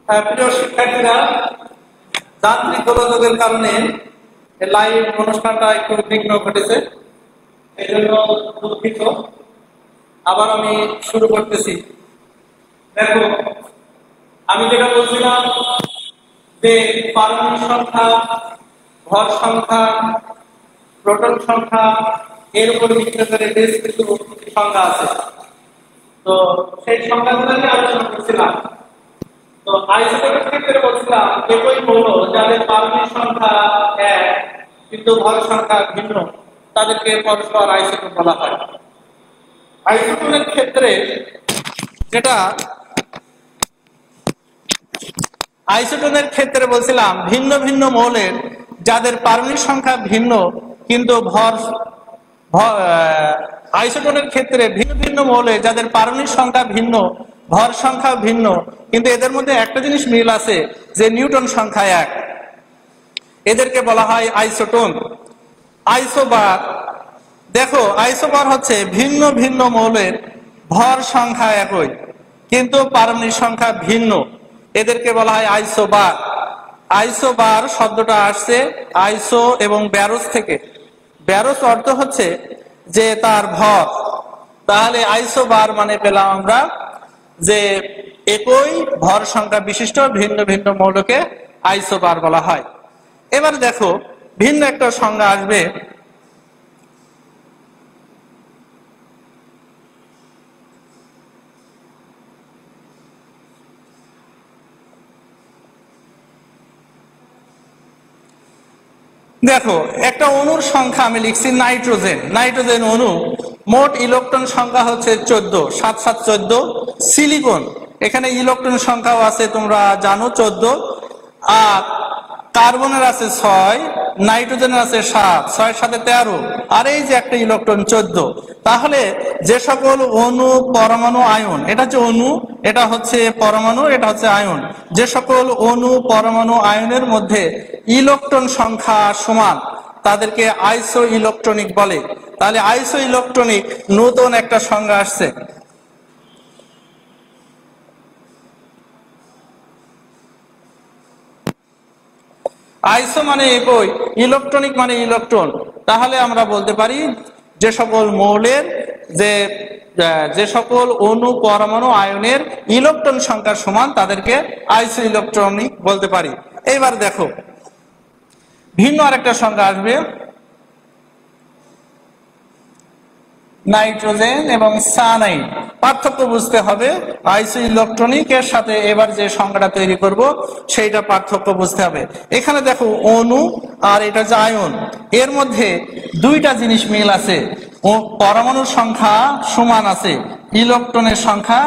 প্রিয় শিক্ষার্থীরা, যান্ত্রিক গোলযোগের কারণে লাইভ অনুষ্ঠানটা একটু বিঘ্ন ঘটেছে, এই জন্য দুঃখিত। আবার আমি শুরু করতেছি। দেখো, আমি যেটা বলছিলাম যে পারমাণবিক সংখ্যা, ভর সংখ্যা, প্রোটন সংখ্যা এর উপর ভিত্তি করে বেশ কিছু সংখ্যা আছে। তো সেই সংখ্যাগুলো নিয়ে আলোচনা করছিলাম। তো আইসোটোপের ক্ষেত্রে বলছিলাম একই মৌল যাদের পারমাণবিক সংখ্যা এক কিন্তু ভর সংখ্যা ভিন্ন, তাদেরকে পরস্পর আইসোটোপ বলা হয়। আইসোটোপের ক্ষেত্রে যেটা আইসোটোনের ক্ষেত্রে বলছিলাম ভিন্ন ভিন্ন মৌলের যাদের পারমাণবিক সংখ্যা ভিন্ন কিন্তু আইসোটোনের ক্ষেত্রে ভিন্ন ভিন্ন মৌলের যাদের পারমাণবিক সংখ্যা ভিন্ন, ভর সংখ্যা ভিন্ন, কিন্তু এদের মধ্যে একটা জিনিস মিল আছে যে নিউটন সংখ্যা এক। এদেরকে বলা হয় আইসোটোন। আইসোবার, দেখো আইসোবার হচ্ছে ভিন্ন ভিন্ন মৌলের ভর সংখ্যা একই কিন্তু পারমাণবিক সংখ্যা ভিন্ন, এদেরকে বলা হয় আইসোবার। আইসোবার শব্দটা আসছে আইসো এবং ব্যারোস থেকে। ব্যারোস অর্থ হচ্ছে যে তার ভর, তাহলে আইসোবার মানে পেলাম আমরা যে একই ভর সংখ্যা বিশিষ্ট ভিন্ন ভিন্ন মৌলকে আইসোবার বলা হয়। এবার দেখো ভিন্ন একটা সংজ্ঞা আসবে। দেখো একটা অণুর সংখ্যা আমি লিখছি নাইট্রোজেন। নাইট্রোজেন অণু মোট ইলেকট্রন সংখ্যা হচ্ছে 14, 7 7 14। সিলিকন, এখানে ইলেকট্রন সংখ্যাও আছে তোমরা জানো 14। আর কার্বনের আছে 6, নাইট্রোজেনের আছে 7, 6 7 13, আর এই যে একটা ইলেকট্রন 14। তাহলে যে সকল অণু, পরমাণু, আয়ন, এটা হচ্ছে অণু, এটা হচ্ছে পরমাণু, এটা হচ্ছে আয়ন, যে সকল অণু, পরমাণু, আয়নের মধ্যে ইলেকট্রন সংখ্যা সমান তাদেরকে আইসো ইলেকট্রনিক বলে। তাহলে আইসো ইলেকট্রনিক নতুন একটা সংজ্ঞা আসছে। আইসো মানে একই, ইলেকট্রনিক মানে ইলেকট্রন। তাহলে আমরা বলতে পারি যে সকল মৌলের যে সকল অণু, পরমাণু, আয়নের ইলেকট্রন সংখ্যা সমান তাদেরকে আইসো ইলেকট্রনিক বলতে পারি। এইবার দেখো ভিন্ন আরেকটা সংখ্যা আসবে, নাইট্রোজেন এবং সায়ানাইড। পার্থক্য বুঝতে হবে আইসো ইলেকট্রনিকের সাথে এবার যে সংখ্যাটা তৈরি করব সেইটা পার্থক্য বুঝতে হবে। এখানে দেখো অণু আর এটা যে আয়ন, এর মধ্যে দুইটা জিনিস মিল আছে, পরমাণুর সংখ্যা সমান আছে, ইলেকট্রনের সংখ্যা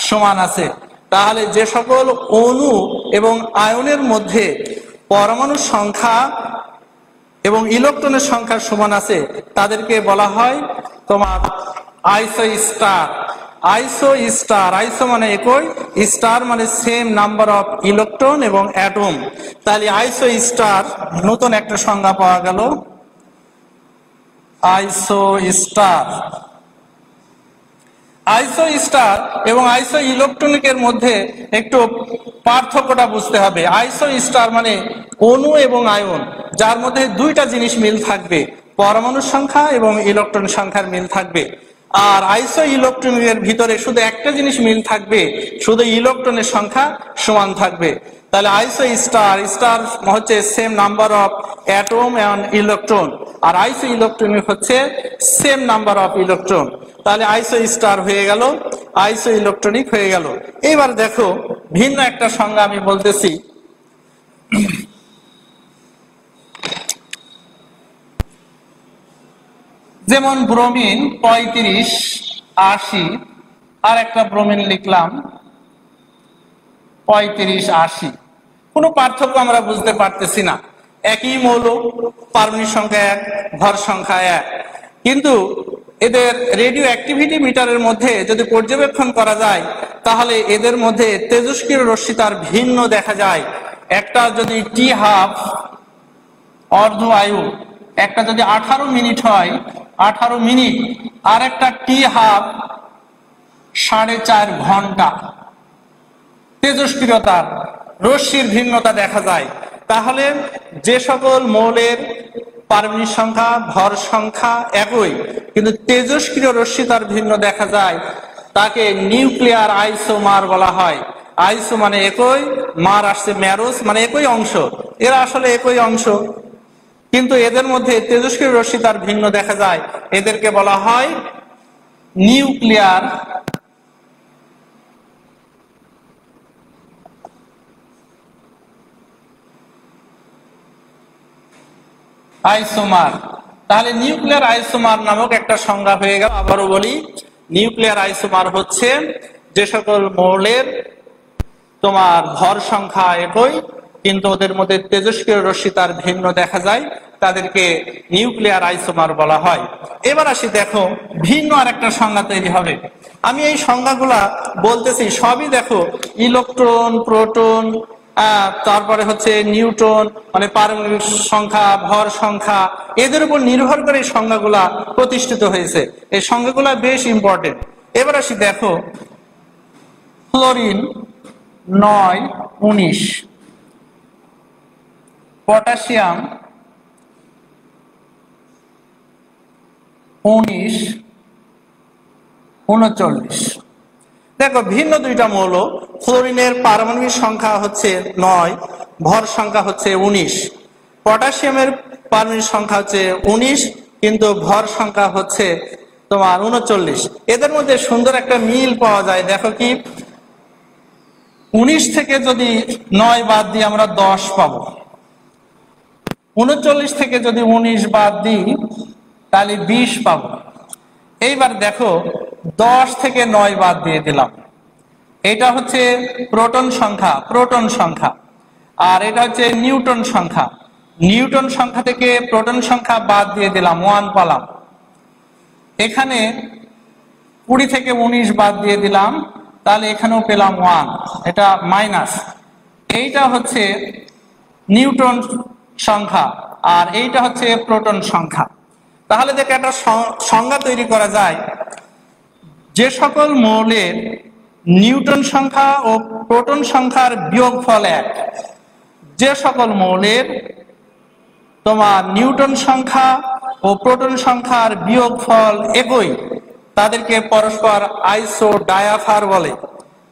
সমান আছে। তাহলে যে সকল অণু এবং আয়নের মধ্যে পরমাণুর সংখ্যা এবং ইলেকট্রনের সংখ্যা সমান আছে তাদেরকে বলা হয় তোমার আইসো স্টার। আইসো স্টার, আইসো মানে একই, স্টার মানে সেম নাম্বার অফ ইলেকট্রন এবং অ্যাটম। তাহলে আইসো স্টার নতুন একটা সংজ্ঞা পাওয়া গেল, আইসো স্টার। আইসো স্টার এবং আইসো ইলেকট্রনিকের মধ্যে একটু পার্থক্যটা বুঝতে হবে। আইসো স্টার মানে অণু এবং আয়ন যার মধ্যে দুইটা জিনিস মিল থাকবে, পরমাণুর সংখ্যা এবং ইলেকট্রন সংখ্যার মিল থাকবে। আর আইসো ইলেকট্রনিকের ভিতরে শুধু একটা জিনিস মিল থাকবে, শুধু ইলেকট্রনের সংখ্যা সমান থাকবে। তাহলে আইসো স্টার, স্টার হচ্ছে same number of atom and electron, আর আইসো ইলেকট্রনিক হচ্ছে সেম নাম্বার অফ ইলেকট্রন। তাহলে আইসো স্টার হয়ে গেল, আইসো ইলেকট্রনিক হয়ে গেল। এবার দেখো ভিন্ন একটা সংজ্ঞা আমি বলতেছি। যেমন ব্রোমিন 35 80, আর একটা ব্রোমিন লিখলাম 35 80। কোনো পার্থক্য আমরা বুঝতে পারতেছি না, একই মৌল, পারমাণবিক সংখ্যা এক, ভর সংখ্যা এক, কিন্তু এদের রেডিও অ্যাক্টিভিটি মিটারের মধ্যে যদি পর্যবেক্ষণ করা যায় তাহলে এদের মধ্যে তেজস্ক্রিয় রশ্মি তার ভিন্ন দেখা যায়। একটা যদি টি হাফ অর্ধ আয়ু, একটা যদি 18 মিনিট হয় 18 মিনিট, আর একটা টি হাফ 4.5 ঘন্টা তেজস্ক্রিয়তার রশ্মির ভিন্নতা দেখা যায়। তাহলে যে সকল মৌলের পারমাণবিক সংখ্যা ভর সংখ্যা একই কিন্তু তেজস্ক্রিয় রশ্মি তার ভিন্ন দেখা যায় তাকে নিউক্লিয়ার আইসোমার বলা হয়। আইসো মানে একই, মার আসছে ম্যারোস মানে একই অংশ, এরা আসলে একই অংশ কিন্তু এদের মধ্যে তেজস্ক্রিয় রশ্মি তার ভিন্ন দেখা যায়, এদেরকে বলা হয় নিউক্লিয়ার আইসোমার। তাহলে নিউক্লিয়ার আইসোমার নামক একটা সংজ্ঞা হয়ে গেল। আবারও বলি, নিউক্লিয়ার আইসোমার হচ্ছে যে সকল মৌলের তোমার ভর সংখ্যা একই কিন্তু ওদের মধ্যে তেজস্ক্রিয় রশ্মি তার ভিন্ন দেখা যায়, তাদেরকে নিউক্লিয়ার আইসোমার বলা হয়। এবার আসি, দেখো ভিন্ন আর একটা সংজ্ঞা তৈরি হবে। আমি এই সংজ্ঞাগুলা বলতেছি সবই দেখো ইলেকট্রন, প্রোটন, তারপরে হচ্ছে নিউটন মানে পারমাণবিক সংখ্যা, ভর সংখ্যা, এদের উপর নির্ভর করে এই সংজ্ঞাগুলা প্রতিষ্ঠিত হয়েছে। এই সংজ্ঞাগুলা বেশ ইম্পর্টেন্ট। এবার আসি, দেখো ফ্লোরিন 9, 19, পটাশিয়াম 19, 39। দেখো ভিন্ন দুইটা মৌল, ফ্লোরিনের পারমাণবিক সংখ্যা হচ্ছে 9, ভর সংখ্যা হচ্ছে 19, পটাশিয়ামের পারমাণবিক সংখ্যা হচ্ছে 19 কিন্তু ভর সংখ্যা হচ্ছে তোমার 39। এদের মধ্যে সুন্দর একটা মিল পাওয়া যায়। দেখো কি, 19 থেকে যদি 9 বাদ দিই আমরা 10 পাবো, 39 থেকে যদি 19 বাদ দিই তাহলে 20 পাবো। এইবার দেখো 10 থেকে 9 বাদ দিয়ে দিলাম, এটা হচ্ছে প্রোটন সংখ্যা, প্রোটন সংখ্যা, আর এটা হচ্ছে নিউটন সংখ্যা। নিউটন সংখ্যা থেকে প্রোটন সংখ্যা বাদ দিয়ে দিলাম, 1 পেলাম। এখানে 20 থেকে 19 বাদ দিয়ে দিলাম, তাহলে এখানেও পেলাম 1, এটা মাইনাস। এইটা হচ্ছে নিউটন সংখ্যা আর এইটা হচ্ছে প্রোটন সংখ্যা। তাহলে দেখে একটা সংজ্ঞা তৈরি করা যায়, যে সকল মৌলের নিউটন সংখ্যা ও প্রোটন সংখ্যার বিয়োগফল 1, যে সকল মৌলের তোমার নিউটন সংখ্যা ও প্রোটন সংখ্যার বিয়োগফল একই তাদেরকে পরস্পর আইসো ডায়াফার বলে।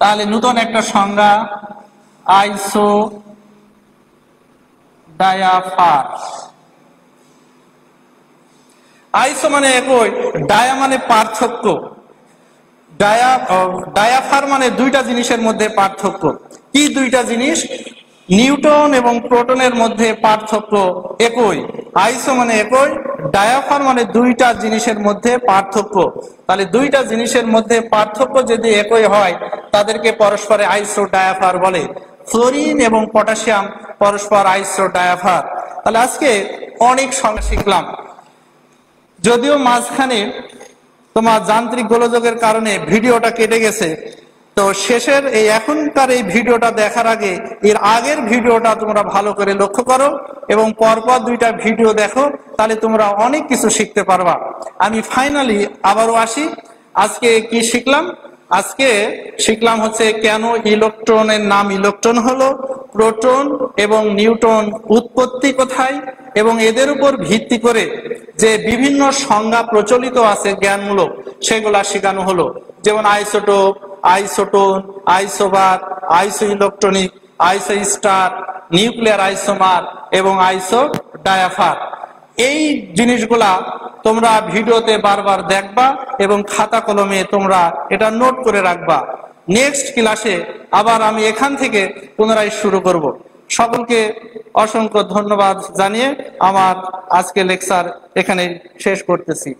তাহলে নতুন একটা সংজ্ঞা, আইসো ডায়াফার। আইসো মানে একই, ডায়া মানে পার্থক্য, ডায়াফার মানে দুইটা জিনিসের মধ্যে পার্থক্য। কি দুইটা জিনিস? নিউটন এবং প্রোটনের মধ্যে পার্থক্য একই। আইসো মানে একই, ডায়াফার মানে দুইটা জিনিসের মধ্যে পার্থক্য। তাহলে দুইটা জিনিসের মধ্যে পার্থক্য যদি একই হয় তাদেরকে পরস্পরে আইসো ডায়াফার বলে। ফ্লোরিন এবং পটাশিয়াম পরস্পর আইসো ডায়াফার। তাহলে আজকে অনেক সংখ্যা শিখলাম, যদিও মাঝখানে তোমার যান্ত্রিক গোলযোগের কারণে ভিডিওটা কেটে গেছে। তো শেষের এই এখনকার এই ভিডিওটা দেখার আগে এর আগের ভিডিওটা তোমরা ভালো করে লক্ষ্য করো এবং পরপর দুইটা ভিডিও দেখো, তাহলে তোমরা অনেক কিছু শিখতে পারবা। আমি ফাইনালি আবারও আসি, আজকে কি শিখলাম? আজকে শিখলাম হচ্ছে কেন ইলেকট্রনের নাম ইলেকট্রন হলো, প্রোটন এবং নিউটন উৎপত্তি কোথায়, এবং এদের উপর ভিত্তি করে যে বিভিন্ন সংজ্ঞা প্রচলিত আছে জ্ঞানমূলক সেগুলা শেখানো হলো। যেমন আইসোটোপ, আইসোটোন, আইসোবার, আইসো ইলেকট্রনিক, আইসো স্টার, নিউক্লিয়ার আইসোমার এবং আইসো ডায়াফার। এই জিনিসগুলা তোমরা ভিডিওতে বারবার দেখবা এবং খাতা কলমে তোমরা এটা নোট করে রাখবা। নেক্সট ক্লাসে আবার আমি এখান থেকে পুনরায় শুরু করব। সকলকে অসংখ্য ধন্যবাদ জানিয়ে আমার আজকে লেকচার এখানে শেষ করতেছি।